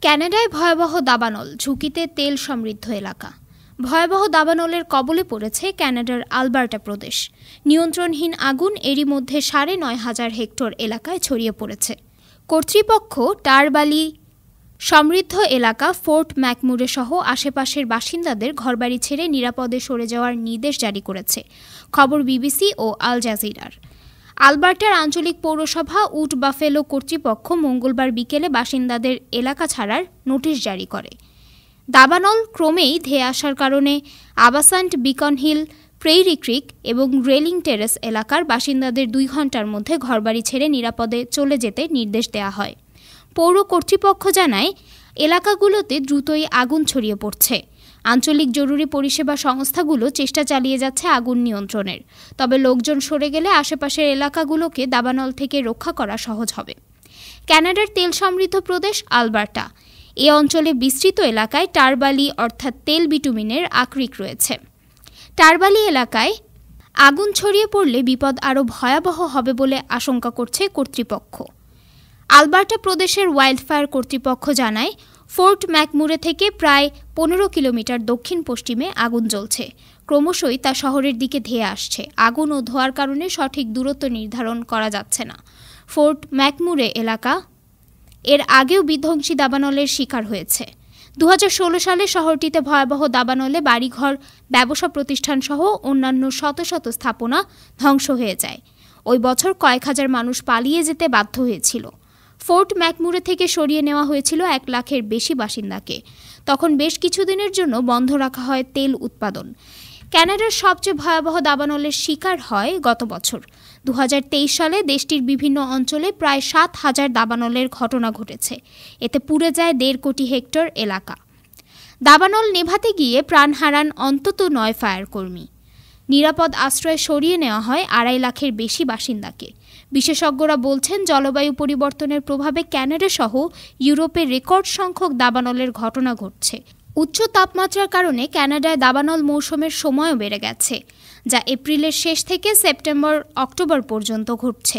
ক্যানাডায় ভয়াবহ দাবানল, ঝুঁকিতে তেল সমৃদ্ধ এলাকা। ভয়াবহ দাবানলের কবলে পড়েছে ক্যানাডার আলবার্টা প্রদেশ। নিয়ন্ত্রণহীন আগুন এরই মধ্যে ৯,৫০০ হেক্টর এলাকায় ছড়িয়ে পড়েছে। কর্তৃপক্ষ টারবালি সমৃদ্ধ এলাকা ফোর্ট ম্যাকমুরে সহ আশেপাশের বাসিন্দাদের ঘরবাড়ি ছেড়ে নিরাপদে সরে যাওয়ার নির্দেশ জারি করেছে, খবর বিবিসি ও আল জাজিরার। আলবার্টার আঞ্চলিক পৌরসভা উড বাফেলো কর্তৃপক্ষ মঙ্গলবার বিকেলে বাসিন্দাদের এলাকা ছাড়ার নোটিশ জারি করে। দাবানল ক্রমেই ধেয়ে আসার কারণে আবাসান্ট, বিকন হিল, প্রেইরি ক্রিক এবং রেলিং টেরেস এলাকার বাসিন্দাদের ২ ঘণ্টার মধ্যে ঘরবাড়ি ছেড়ে নিরাপদে চলে যেতে নির্দেশ দেওয়া হয়। পৌর কর্তৃপক্ষ জানায়, এলাকাগুলোতে দ্রুতই আগুন ছড়িয়ে পড়ছে। আঞ্চলিক জরুরি পরিষেবা সংস্থাগুলো চেষ্টা চালিয়ে যাচ্ছে আগুন নিয়ন্ত্রণের। তবে লোকজন সরে গেলে আশেপাশের এলাকাগুলোকে দাবানল থেকে রক্ষা করা সহজ হবে। ক্যানাডার তেল সমৃদ্ধ প্রদেশ আলবার্টা। এ অঞ্চলে বিস্তৃত এলাকায় টারবালি অর্থাৎ তেল বিটুমিনের আকরিক রয়েছে। টারবালি এলাকায় আগুন ছড়িয়ে পড়লে বিপদ আরও ভয়াবহ হবে বলে আশঙ্কা করছে কর্তৃপক্ষ। আলবার্টা প্রদেশের ওয়াইল্ডফায়ার কর্তৃপক্ষ জানায়, ফোর্ট ম্যাকমুরে থেকে প্রায় ১৫ কিলোমিটার দক্ষিণ পশ্চিমে আগুন জ্বলছে। ক্রমশই তা শহরের দিকে ধেয়ে আসছে। আগুন ও ধোঁয়ার কারণে সঠিক দূরত্ব নির্ধারণ করা যাচ্ছে না। ফোর্ট ম্যাকমুরে এলাকা এর আগেও বিধ্বংসী দাবানলের শিকার হয়েছে। ২০১৬ সালে শহরটিতে ভয়াবহ দাবানলে বাড়িঘর, ব্যবসা প্রতিষ্ঠান সহ অন্যান্য শত শত স্থাপনা ধ্বংস হয়ে যায়। ওই বছর কয়েক হাজার মানুষ পালিয়ে যেতে বাধ্য হয়েছিল। ফোর্ট ম্যাকমুরে থেকে সরিয়ে নেওয়া হয়েছিল ১ লাখের বেশি বাসিন্দাকে। তখন বেশ কিছুদিনের জন্য বন্ধ রাখা হয় তেল উৎপাদন। ক্যানাডার সবচেয়ে ভয়াবহ দাবানলের শিকার হয় গত বছর। ২০২৩ সালে দেশটির বিভিন্ন অঞ্চলে প্রায় ৭,০০০ দাবানলের ঘটনা ঘটেছে। এতে পুড়ে যায় ১.৫ কোটি হেক্টর এলাকা। দাবানল নেভাতে গিয়ে প্রাণ হারান অন্তত ৯ ফায়ারকর্মী। নিরাপদ আশ্রয়ে সরিয়ে নেওয়া হয় ২.৫ লাখের বেশি বাসিন্দাকে। বিশেষজ্ঞরা বলছেন, জলবায়ু পরিবর্তনের প্রভাবে ক্যানাডা সহ ইউরোপে রেকর্ড সংখ্যক দাবানলের ঘটনা ঘটছে। উচ্চ তাপমাত্রার কারণে ক্যানাডায় দাবানল মৌসুমের সময়ও বেড়ে গেছে, যা এপ্রিলের শেষ থেকে সেপ্টেম্বর-অক্টোবর পর্যন্ত ঘটছে।